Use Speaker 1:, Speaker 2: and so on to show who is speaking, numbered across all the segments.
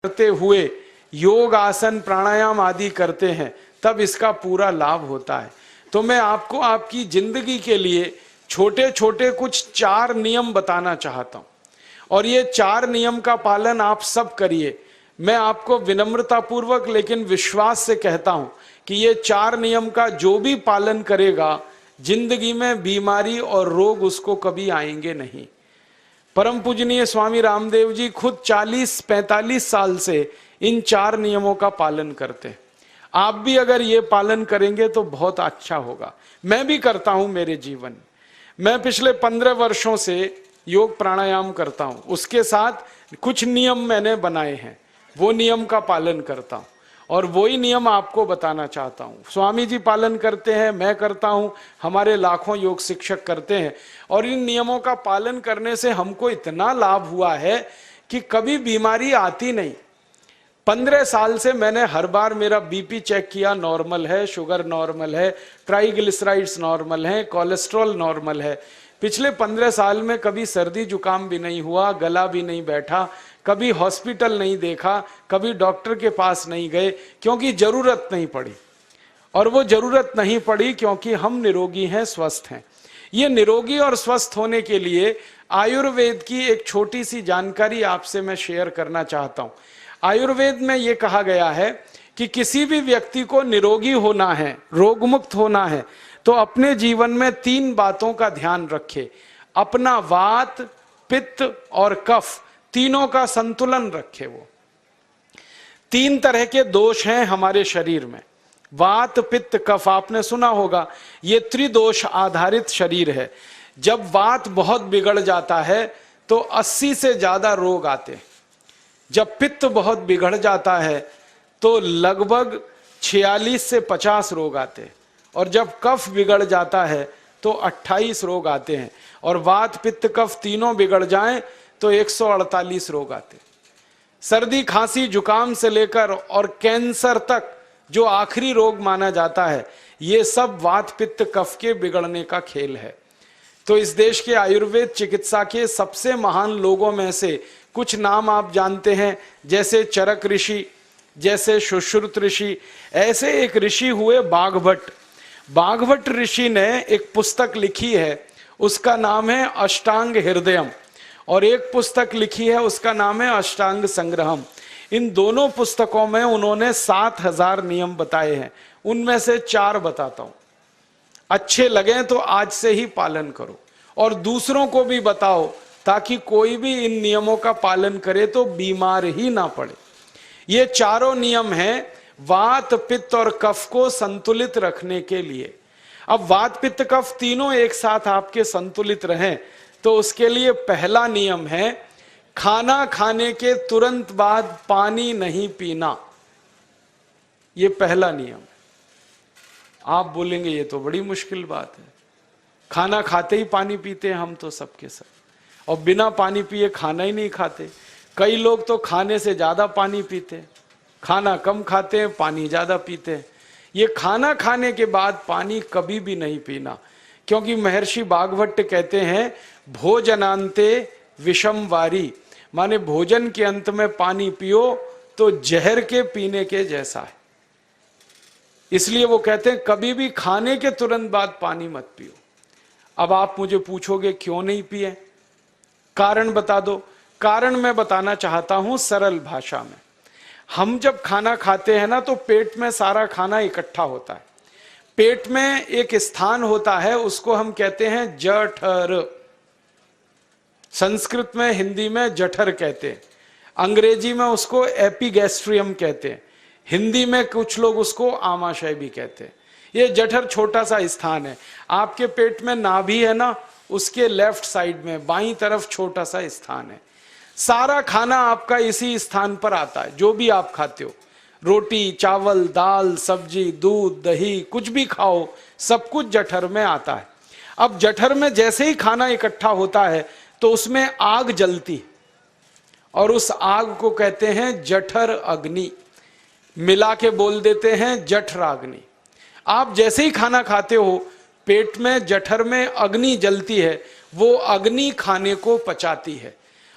Speaker 1: करते हुए योग आसन प्राणायाम आदि करते हैं तब इसका पूरा लाभ होता है। तो मैं आपको आपकी जिंदगी के लिए छोटे छोटे कुछ 4 नियम बताना चाहता हूं और ये 4 नियम का पालन आप सब करिए। मैं आपको विनम्रता पूर्वक लेकिन विश्वास से कहता हूं कि ये 4 नियम का जो भी पालन करेगा जिंदगी में बीमारी और रोग उसको कभी आएंगे नहीं। परम पूजनीय स्वामी रामदेव जी खुद 40-45 साल से इन 4 नियमों का पालन करते हैं। आप भी अगर ये पालन करेंगे तो बहुत अच्छा होगा। मैं भी करता हूं मेरे जीवन में। मैं पिछले 15 वर्षों से योग प्राणायाम करता हूं, उसके साथ कुछ नियम मैंने बनाए हैं, वो नियम का पालन करता हूं और वही नियम आपको बताना चाहता हूं। स्वामी जी पालन करते हैं, मैं करता हूं, हमारे लाखों योग शिक्षक करते हैं और इन नियमों का पालन करने से हमको इतना लाभ हुआ है कि कभी बीमारी आती नहीं। 15 साल से मैंने हर बार मेरा बीपी चेक किया, नॉर्मल है, शुगर नॉर्मल है, ट्राइग्लिसराइड्स नॉर्मल है, कोलेस्ट्रॉल नॉर्मल है। पिछले 15 साल में कभी सर्दी जुकाम भी नहीं हुआ, गला भी नहीं बैठा, कभी हॉस्पिटल नहीं देखा, कभी डॉक्टर के पास नहीं गए, क्योंकि जरूरत नहीं पड़ी। और वो जरूरत नहीं पड़ी क्योंकि हम निरोगी हैं, स्वस्थ हैं। ये निरोगी और स्वस्थ होने के लिए आयुर्वेद की एक छोटी सी जानकारी आपसे मैं शेयर करना चाहता हूं। आयुर्वेद में ये कहा गया है कि किसी भी व्यक्ति को निरोगी होना है, रोग मुक्त होना है, तो अपने जीवन में 3 बातों का ध्यान रखे। अपना वात, पित्त और कफ तीनों का संतुलन रखे। वो 3 तरह के दोष हैं हमारे शरीर में, वात, पित्त, कफ। आपने सुना होगा ये त्रिदोष आधारित शरीर है। जब वात बहुत बिगड़ जाता है तो 80 से ज्यादा रोग आते हैं। जब पित्त बहुत बिगड़ जाता है तो लगभग 46 से 50 रोग आते हैं और जब कफ बिगड़ जाता है तो 28 रोग आते हैं और वात, पित्त, कफ तीनों बिगड़ जाएं तो 148 रोग आते हैं। सर्दी, खांसी, जुकाम से लेकर और कैंसर तक जो आखिरी रोग माना जाता है, ये सब वात, पित्त, कफ के बिगड़ने का खेल है। तो इस देश के आयुर्वेद चिकित्सा के सबसे महान लोगों में से कुछ नाम आप जानते हैं, जैसे चरक ऋषि, जैसे सुश्रुत ऋषि। ऐसे एक ऋषि हुए बाघभट्ट। बाघभट्ट ऋषि ने एक पुस्तक लिखी है, उसका नाम है अष्टांग हृदयम, और एक पुस्तक लिखी है उसका नाम है अष्टांग संग्रहम। इन दोनों पुस्तकों में उन्होंने 7000 नियम बताए हैं। उनमें से 4 बताता हूं, अच्छे लगे तो आज से ही पालन करो और दूसरों को भी बताओ ताकि कोई भी इन नियमों का पालन करे तो बीमार ही ना पड़े। ये चारों नियम हैं वात, पित्त और कफ को संतुलित रखने के लिए। अब वात, पित्त, कफ तीनों एक साथ आपके संतुलित रहें तो उसके लिए पहला नियम है खाना खाने के तुरंत बाद पानी नहीं पीना। ये पहला नियम है। आप बोलेंगे ये तो बड़ी मुश्किल बात है, खाना खाते ही पानी पीते हैं हम तो सबके सब, और बिना पानी पिए खाना ही नहीं खाते। कई लोग तो खाने से ज्यादा पानी पीते हैं, खाना कम खाते हैं, पानी ज्यादा पीते हैं। ये खाना खाने के बाद पानी कभी भी नहीं पीना, क्योंकि महर्षि बाघभट्ट कहते हैं भोजनांते विषम वारी, माने भोजन के अंत में पानी पियो तो जहर के पीने के जैसा है। इसलिए वो कहते हैं कभी भी खाने के तुरंत बाद पानी मत पियो। अब आप मुझे पूछोगे क्यों नहीं पिए, कारण बता दो। कारण मैं बताना चाहता हूं सरल भाषा में। हम जब खाना खाते हैं ना तो पेट में सारा खाना इकट्ठा होता है। पेट में एक स्थान होता है, उसको हम कहते हैं जठर। संस्कृत में, हिंदी में जठर कहते हैं, अंग्रेजी में उसको एपिगैस्ट्रियम कहते हैं, हिंदी में कुछ लोग उसको आमाशय भी कहते हैं। ये जठर छोटा सा स्थान है। आपके पेट में नाभि है ना, उसके लेफ्ट साइड में बाईं तरफ छोटा सा स्थान है। सारा खाना आपका इसी स्थान पर आता है। जो भी आप खाते हो, रोटी, चावल, दाल, सब्जी, दूध, दही, कुछ भी खाओ, सब कुछ जठर में आता है। अब जठर में जैसे ही खाना इकट्ठा होता है तो उसमें आग जलती है और उस आग को कहते हैं जठर अग्नि। मिला के बोल देते हैं जठराग्नि। आप जैसे ही खाना खाते हो पेट में, जठर में अग्नि जलती है। वो अग्नि खाने को पचाती है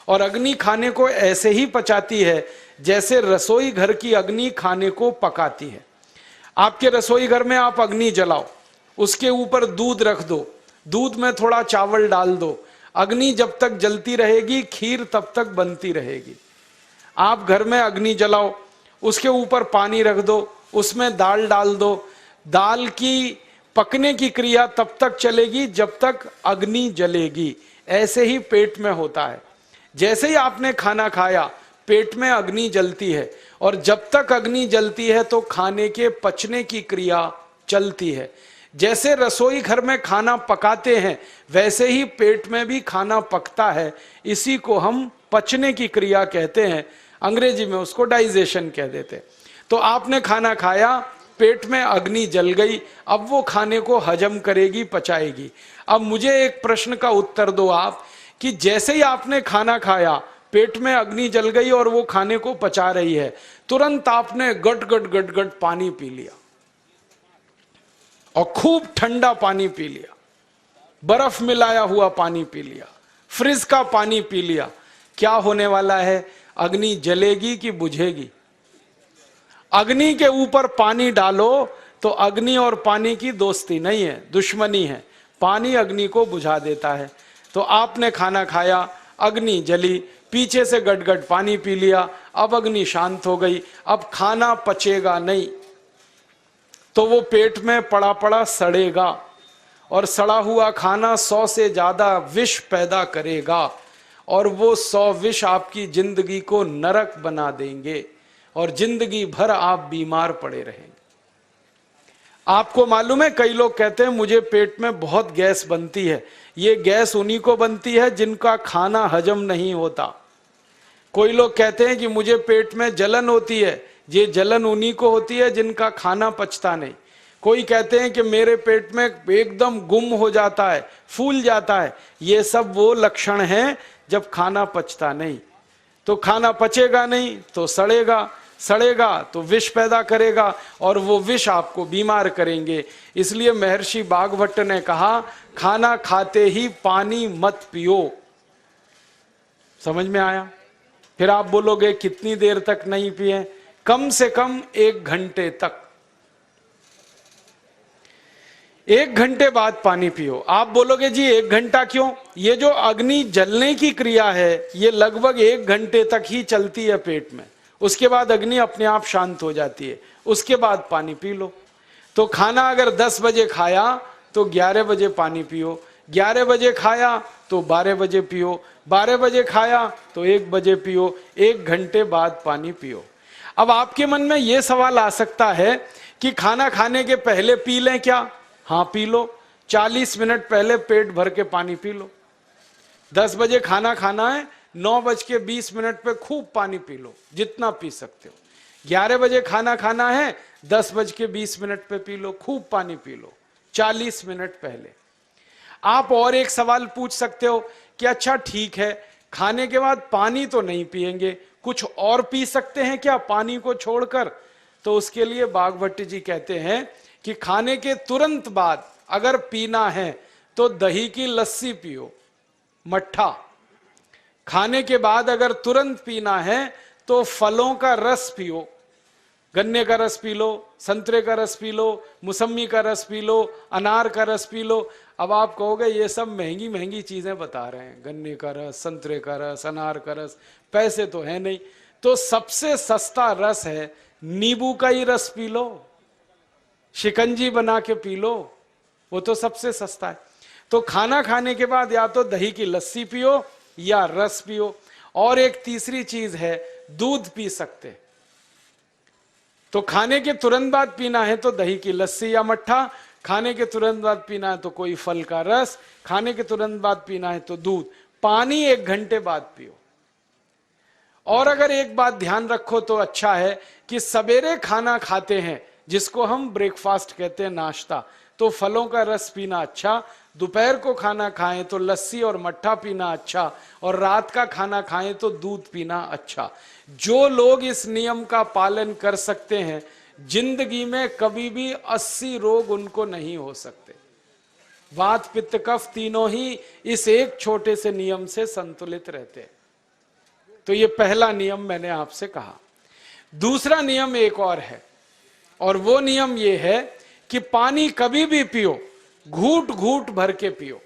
Speaker 1: और अग्नि खाने को ऐसे ही पचाती है जैसे रसोई घर की अग्नि खाने को पकाती है। आपके रसोई घर में आप अग्नि जलाओ, उसके ऊपर दूध रख दो, दूध में थोड़ा चावल डाल दो, अग्नि जब तक जलती रहेगी खीर तब तक बनती रहेगी। आप घर में अग्नि जलाओ, उसके ऊपर पानी रख दो, उसमें दाल डाल दो, दाल की पकने की क्रिया तब तक चलेगी जब तक अग्नि जलेगी। ऐसे ही पेट में होता है, जैसे ही आपने खाना खाया पेट में अग्नि जलती है, और जब तक अग्नि जलती है तो खाने के पचने की क्रिया चलती है। जैसे रसोई घर में खाना पकाते हैं वैसे ही पेट में भी खाना पकता है, इसी को हम पचने की क्रिया कहते हैं, अंग्रेजी में उसको डाइजेशन कह देते हैं। तो आपने खाना खाया, पेट में अग्नि जल गई, अब वो खाने को हजम करेगी, पचाएगी। अब मुझे एक प्रश्न का उत्तर दो आप, कि जैसे ही आपने खाना खाया पेट में अग्नि जल गई और वो खाने को पचा रही है, तुरंत आपने गट गट गट गट पानी पी लिया और खूब ठंडा पानी पी लिया, बर्फ मिलाया हुआ पानी पी लिया, फ्रिज का पानी पी लिया। क्या होने वाला है? अग्नि जलेगी कि बुझेगी? अग्नि के ऊपर पानी डालो तो अग्नि और पानी की दोस्ती नहीं है, दुश्मनी है। पानी अग्नि को बुझा देता है। तो आपने खाना खाया, अग्नि जली, पीछे से गटगट पानी पी लिया, अब अग्नि शांत हो गई, अब खाना पचेगा नहीं, तो वो पेट में पड़ा पड़ा सड़ेगा, और सड़ा हुआ खाना 100 से ज्यादा विष पैदा करेगा, और वो 100 विष आपकी जिंदगी को नरक बना देंगे और जिंदगी भर आप बीमार पड़े रहेंगे। आपको मालूम है, कई लोग कहते हैं मुझे पेट में बहुत गैस बनती है। ये गैस उन्हीं को बनती है जिनका खाना हजम नहीं होता। कोई लोग कहते हैं कि मुझे पेट में जलन होती है, ये जलन उन्हीं को होती है जिनका खाना पचता नहीं। कोई कहते हैं कि मेरे पेट में एकदम गुम हो जाता है, फूल जाता है, ये सब वो लक्षण हैं जब खाना पचता नहीं। तो खाना पचेगा नहीं तो सड़ेगा, सड़ेगा तो विष पैदा करेगा, और वो विष आपको बीमार करेंगे। इसलिए महर्षि भागवत ने कहा, खाना खाते ही पानी मत पियो। समझ में आया? फिर आप बोलोगे कितनी देर तक नहीं पिए? कम से कम 1 घंटे तक। 1 घंटे बाद पानी पियो। आप बोलोगे जी 1 घंटा क्यों? ये जो अग्नि जलने की क्रिया है ये लगभग 1 घंटे तक ही चलती है पेट में, उसके बाद अग्नि अपने आप शांत हो जाती है, उसके बाद पानी पी लो। तो खाना अगर 10 बजे खाया तो 11 बजे पानी पियो, 11 बजे खाया तो 12 बजे पियो, 12 बजे खाया तो 1 बजे पियो, 1 घंटे बाद पानी पियो। अब आपके मन में यह सवाल आ सकता है कि खाना खाने के पहले पी लें क्या? हाँ पी लो, 40 मिनट पहले पेट भर के पानी पी लो। 10 बजे खाना खाना है, 9:20 पे खूब पानी पी लो, जितना पी सकते हो। 11 बजे खाना खाना है, 10:20 पे पी लो, खूब पानी पी लो, 40 मिनट पहले। आप और एक सवाल पूछ सकते हो कि अच्छा ठीक है, खाने के बाद पानी तो नहीं पिएंगे, कुछ और पी सकते हैं क्या पानी को छोड़कर? तो उसके लिए भागवत जी कहते हैं कि खाने के तुरंत बाद अगर पीना है तो दही की लस्सी पियो, मट्ठा। खाने के बाद अगर तुरंत पीना है तो फलों का रस पियो, गन्ने का रस पी लो, संतरे का रस पी लो, मौसमी का रस पी लो, अनार का रस पी लो। अब आप कहोगे ये सब महंगी महंगी चीजें बता रहे हैं, गन्ने का रस, संतरे का रस, अनार का रस, पैसे तो है नहीं। तो सबसे सस्ता रस है नींबू का ही रस पी लो, शिकंजी बना के पी लो, वो तो सबसे सस्ता है। तो खाना खाने के बाद या तो दही की लस्सी पियो या रस पियो। और एक तीसरी चीज है, दूध पी सकते। तो खाने के तुरंत बाद पीना है तो दही की लस्सी या मट्ठा, खाने के तुरंत बाद पीना है तो कोई फल का रस, खाने के तुरंत बाद पीना है तो दूध। पानी 1 घंटे बाद पियो। और अगर एक बात ध्यान रखो तो अच्छा है कि सवेरे खाना खाते हैं जिसको हम ब्रेकफास्ट कहते हैं, नाश्ता, तो फलों का रस पीना अच्छा, दोपहर को खाना खाएं तो लस्सी और मट्ठा पीना अच्छा, और रात का खाना खाएं तो दूध पीना अच्छा। जो लोग इस नियम का पालन कर सकते हैं जिंदगी में कभी भी 80 रोग उनको नहीं हो सकते। वात पित्त कफ तीनों ही इस एक छोटे से नियम से संतुलित रहते हैं। तो ये पहला नियम मैंने आपसे कहा। दूसरा नियम एक और है, और वो नियम ये है कि पानी कभी भी पियो, घूट घूट भर के पियो।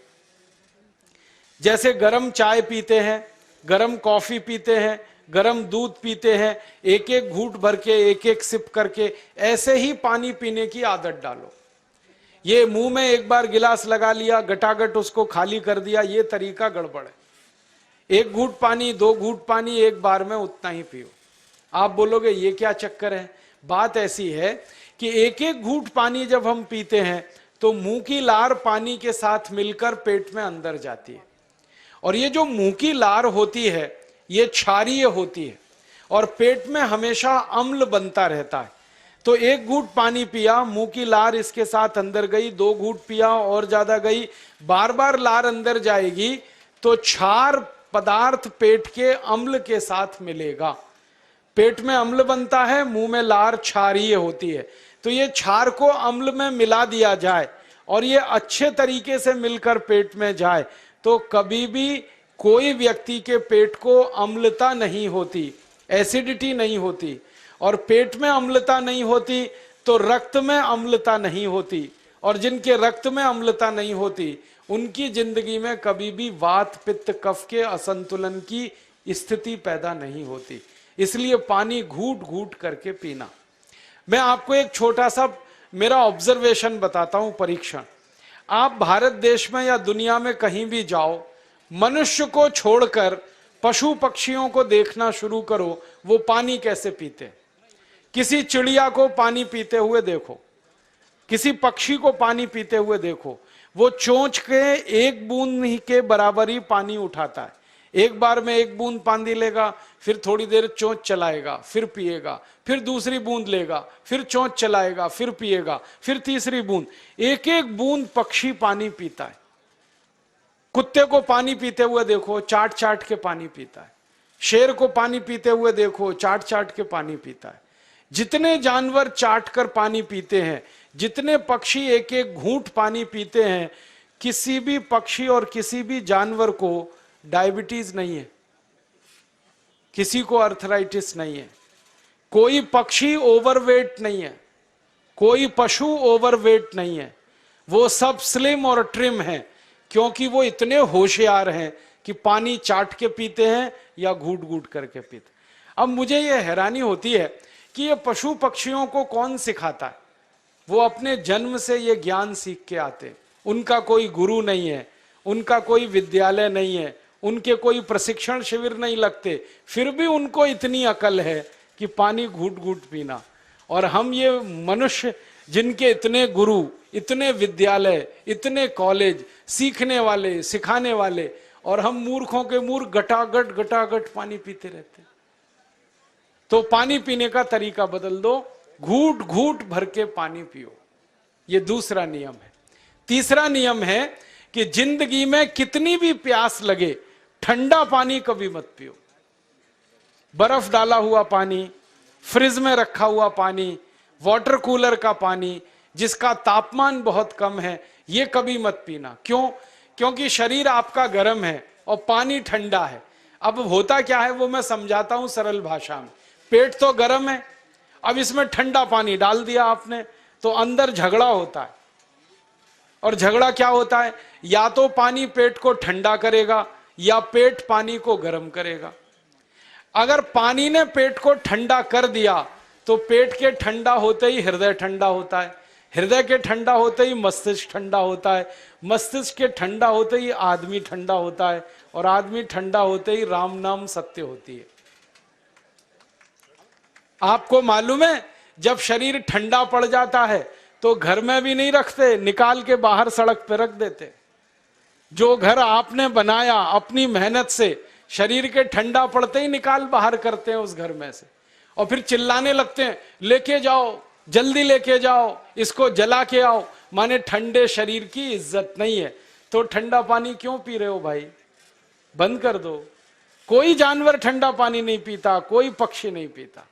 Speaker 1: जैसे गरम चाय पीते हैं, गरम कॉफी पीते हैं, गरम दूध पीते हैं, एक एक घूट भर के, एक एक सिप करके, ऐसे ही पानी पीने की आदत डालो। ये मुंह में एक बार गिलास लगा लिया, गटागट उसको खाली कर दिया, ये तरीका गड़बड़ है। एक घूट पानी, दो घूट पानी एक बार में उतना ही पियो। आप बोलोगे ये क्या चक्कर है? बात ऐसी है कि एक एक घूट पानी जब हम पीते हैं तो मुंह की लार पानी के साथ मिलकर पेट में अंदर जाती है, और ये जो मुंह की लार होती है ये क्षारीय होती है, और पेट में हमेशा अम्ल बनता रहता है। तो एक घूट पानी पिया, मुंह की लार इसके साथ अंदर गई, दो घूट पिया और ज्यादा गई, बार बार लार अंदर जाएगी तो क्षार पदार्थ पेट के अम्ल के साथ मिलेगा। पेट में अम्ल बनता है, मुंह में लार क्षारीय होती है। तो ये क्षार को अम्ल में मिला दिया जाए और ये अच्छे तरीके से मिलकर पेट में जाए तो कभी भी कोई व्यक्ति के पेट को अम्लता नहीं होती, एसिडिटी नहीं होती। और पेट में अम्लता नहीं होती तो रक्त में अम्लता नहीं होती, और जिनके रक्त में अम्लता नहीं होती उनकी जिंदगी में कभी भी वात पित्त कफ के असंतुलन की स्थिति पैदा नहीं होती। इसलिए पानी घूट घूट करके पीना। मैं आपको एक छोटा सा मेरा ऑब्जर्वेशन बताता हूं, परीक्षण। आप भारत देश में या दुनिया में कहीं भी जाओ, मनुष्य को छोड़कर पशु पक्षियों को देखना शुरू करो, वो पानी कैसे पीते। किसी चिड़िया को पानी पीते हुए देखो, किसी पक्षी को पानी पीते हुए देखो, वो चोंच के एक बूंद ही के बराबर ही पानी उठाता है। एक बार में एक बूंद पानी लेगा, फिर थोड़ी देर चोंच चलाएगा, फिर पिएगा, फिर दूसरी बूंद लेगा, फिर चोंच चलाएगा, फिर पिएगा, फिर तीसरी बूंद। एक एक बूंद पक्षी पानी पीता है। कुत्ते को पानी पीते हुए देखो, चाट चाट के पानी पीता है। शेर को पानी पीते हुए देखो, चाट चाट के पानी पीता है। जितने जानवर चाट कर पानी पीते हैं, जितने पक्षी एक एक घूंट पानी पीते हैं, किसी भी पक्षी और किसी भी जानवर को डायबिटीज नहीं है, किसी को अर्थराइटिस नहीं है, कोई पक्षी ओवरवेट नहीं है, कोई पशु ओवरवेट नहीं है। वो सब स्लिम और ट्रिम हैं, क्योंकि वो इतने होशियार हैं कि पानी चाट के पीते हैं या घूट घूट करके पीते। अब मुझे ये हैरानी होती है कि ये पशु पक्षियों को कौन सिखाता है? वो अपने जन्म से ये ज्ञान सीख के आते। उनका कोई गुरु नहीं है, उनका कोई विद्यालय नहीं है, उनके कोई प्रशिक्षण शिविर नहीं लगते, फिर भी उनको इतनी अकल है कि पानी घूट घूट पीना। और हम ये मनुष्य जिनके इतने गुरु, इतने विद्यालय, इतने कॉलेज, सीखने वाले, सिखाने वाले, और हम मूर्खों के मूर्ख गटागट गटागट पानी पीते रहते। तो पानी पीने का तरीका बदल दो, घूट घूट भर के पानी पियो। ये दूसरा नियम है। तीसरा नियम है कि जिंदगी में कितनी भी प्यास लगे, ठंडा पानी कभी मत पियो। बर्फ डाला हुआ पानी, फ्रिज में रखा हुआ पानी, वाटर कूलर का पानी जिसका तापमान बहुत कम है, ये कभी मत पीना। क्यों? क्योंकि शरीर आपका गर्म है और पानी ठंडा है। अब होता क्या है वो मैं समझाता हूं सरल भाषा में। पेट तो गर्म है, अब इसमें ठंडा पानी डाल दिया आपने तो अंदर झगड़ा होता है। और झगड़ा क्या होता है? या तो पानी पेट को ठंडा करेगा या पेट पानी को गर्म करेगा। अगर पानी ने पेट को ठंडा कर दिया तो पेट के ठंडा होते ही हृदय ठंडा होता है, हृदय के ठंडा होते ही मस्तिष्क ठंडा होता है, मस्तिष्क के ठंडा होते ही आदमी ठंडा होता है, और आदमी ठंडा होते ही राम नाम सत्य होती है। आपको मालूम है जब शरीर ठंडा पड़ जाता है तो घर में भी नहीं रखते, निकाल के बाहर सड़क पे रख देते। जो घर आपने बनाया अपनी मेहनत से, शरीर के ठंडा पड़ते ही निकाल बाहर करते हैं उस घर में से, और फिर चिल्लाने लगते हैं लेके जाओ, जल्दी लेके जाओ, इसको जला के आओ। माने ठंडे शरीर की इज्जत नहीं है। तो ठंडा पानी क्यों पी रहे हो भाई? बंद कर दो। कोई जानवर ठंडा पानी नहीं पीता, कोई पक्षी नहीं पीता।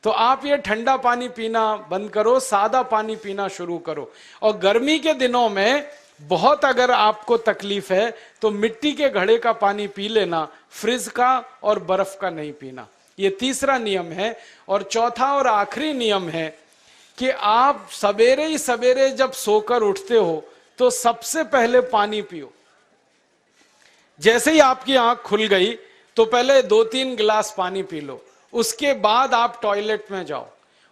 Speaker 1: तो आप ये ठंडा पानी पीना बंद करो, सादा पानी पीना शुरू करो। और गर्मी के दिनों में बहुत अगर आपको तकलीफ है तो मिट्टी के घड़े का पानी पी लेना, फ्रिज का और बर्फ का नहीं पीना। ये तीसरा नियम है। और चौथा और आखिरी नियम है कि आप सवेरे ही सवेरे जब सोकर उठते हो तो सबसे पहले पानी पियो। जैसे ही आपकी आंख खुल गई तो पहले 2-3 गिलास पानी पी लो, उसके बाद आप टॉयलेट में जाओ।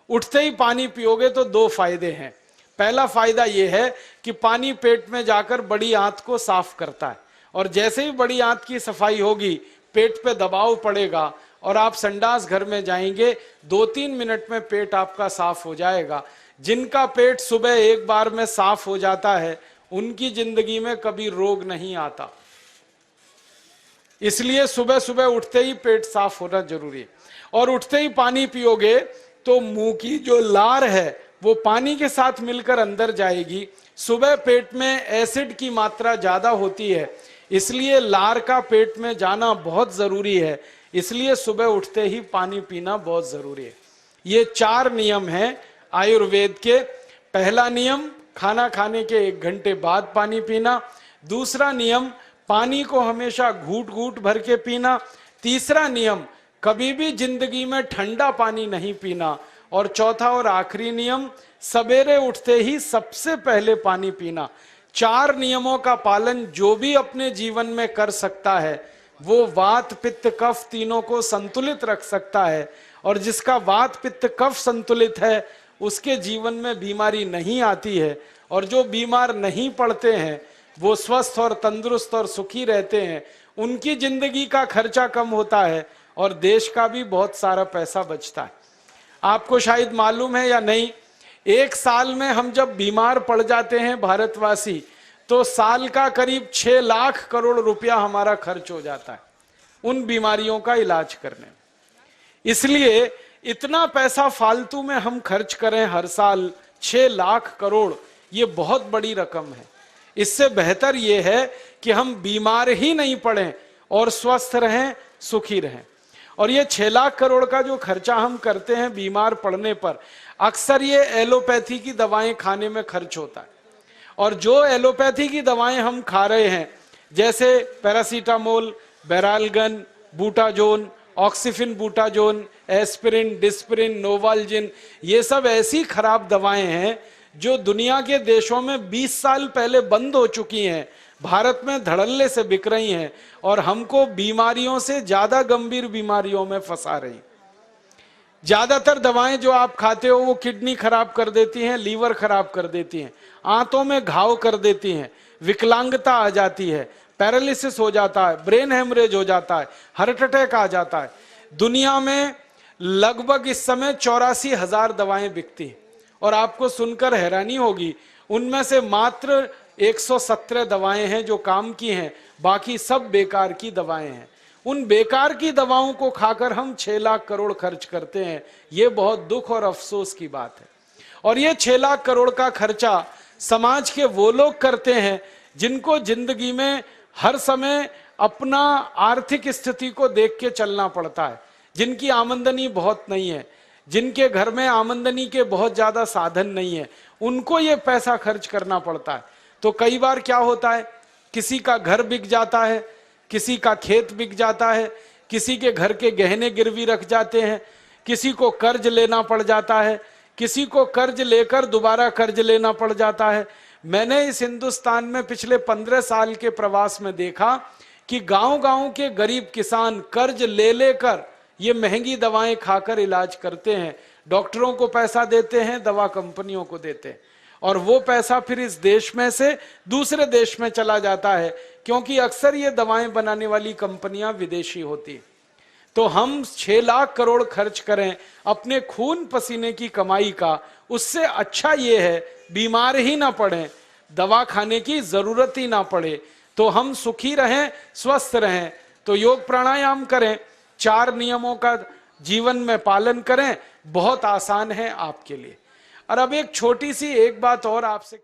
Speaker 1: उठते ही पानी पियोगे तो 2 फायदे हैं। पहला फायदा यह है कि पानी पेट में जाकर बड़ी आंत को साफ करता है, और जैसे ही बड़ी आंत की सफाई होगी पेट पे दबाव पड़ेगा और आप संडास घर में जाएंगे, 2-3 मिनट में पेट आपका साफ हो जाएगा। जिनका पेट सुबह एक बार में साफ हो जाता है उनकी जिंदगी में कभी रोग नहीं आता। इसलिए सुबह सुबह उठते ही पेट साफ होना जरूरी है। और उठते ही पानी पियोगे तो मुंह की जो लार है वो पानी के साथ मिलकर अंदर जाएगी। सुबह पेट में एसिड की मात्रा ज्यादा होती है, इसलिए लार का पेट में जाना बहुत जरूरी है। इसलिए सुबह उठते ही पानी पीना बहुत जरूरी है। ये 4 नियम हैं आयुर्वेद के। पहला नियम, खाना खाने के 1 घंटे बाद पानी पीना। दूसरा नियम, पानी को हमेशा घूट घूट भर के पीना। तीसरा नियम, कभी भी जिंदगी में ठंडा पानी नहीं पीना। और चौथा और आखिरी नियम, सवेरे उठते ही सबसे पहले पानी पीना। 4 नियमों का पालन जो भी अपने जीवन में कर सकता है वो वात पित्त कफ तीनों को संतुलित रख सकता है। और जिसका वात पित्त कफ संतुलित है उसके जीवन में बीमारी नहीं आती है। और जो बीमार नहीं पड़ते हैं वो स्वस्थ और तंदुरुस्त और सुखी रहते हैं। उनकी जिंदगी का खर्चा कम होता है और देश का भी बहुत सारा पैसा बचता है। आपको शायद मालूम है या नहीं, 1 साल में हम जब बीमार पड़ जाते हैं भारतवासी तो साल का करीब 6 लाख करोड़ रुपया हमारा खर्च हो जाता है उन बीमारियों का इलाज करने में। इसलिए इतना पैसा फालतू में हम खर्च करें हर साल 6 लाख करोड़, ये बहुत बड़ी रकम है। इससे बेहतर यह है कि हम बीमार ही नहीं पड़ें और स्वस्थ रहें, सुखी रहें। और ये 6 लाख करोड़ का जो खर्चा हम करते हैं बीमार पड़ने पर, अक्सर ये एलोपैथी की दवाएं खाने में खर्च होता है। और जो एलोपैथी की दवाएं हम खा रहे हैं जैसे paracetamol, Baralgan, butazone, oxyphenbutazone, aspirin, Disprin, Novalgin, ये सब ऐसी खराब दवाएं हैं जो दुनिया के देशों में 20 साल पहले बंद हो चुकी हैं, भारत में धड़ल्ले से बिक रही हैं और हमको बीमारियों से ज्यादा गंभीर बीमारियों में फंसा रही। ज्यादातर दवाएं जो आप खाते हो वो किडनी खराब कर देती हैं, लीवर खराब कर देती हैं, आंतों में घाव कर देती हैं, विकलांगता आ जाती है, पैरालिसिस हो जाता है, ब्रेन हेमरेज हो जाता है, हार्ट अटैक आ जाता है। दुनिया में लगभग इस समय 84,000 दवाएं बिकती हैं और आपको सुनकर हैरानी होगी उनमें से मात्र 117 दवाएं हैं जो काम की हैं, बाकी सब बेकार की दवाएं हैं। उन बेकार की दवाओं को खाकर हम 6 लाख करोड़ खर्च करते हैं। ये बहुत दुख और अफसोस की बात है। और ये 6 लाख करोड़ का खर्चा समाज के वो लोग करते हैं जिनको जिंदगी में हर समय अपना आर्थिक स्थिति को देख के चलना पड़ता है, जिनकी आमदनी बहुत नहीं है, जिनके घर में आमदनी के बहुत ज्यादा साधन नहीं है, उनको ये पैसा खर्च करना पड़ता है। तो कई बार क्या होता है, किसी का घर बिक जाता है, किसी का खेत बिक जाता है, किसी के घर के गहने गिरवी रख जाते हैं, किसी को कर्ज लेना पड़ जाता है, किसी को कर्ज लेकर दोबारा कर्ज लेना पड़ जाता है। मैंने इस हिंदुस्तान में पिछले 15 साल के प्रवास में देखा कि गांव-गांव के गरीब किसान कर्ज ले लेकर ये महंगी दवाएं खाकर इलाज करते हैं, डॉक्टरों को पैसा देते हैं, दवा कंपनियों को देते हैं, और वो पैसा फिर इस देश में से दूसरे देश में चला जाता है, क्योंकि अक्सर ये दवाएं बनाने वाली कंपनियां विदेशी होती हैं। तो हम 6 लाख करोड़ खर्च करें अपने खून पसीने की कमाई का, उससे अच्छा ये है बीमार ही ना पड़ें, दवा खाने की जरूरत ही ना पड़े, तो हम सुखी रहें, स्वस्थ रहें। तो योग प्राणायाम करें, 4 नियमों का जीवन में पालन करें, बहुत आसान है आपके लिए। और अब एक छोटी सी एक बात और आपसे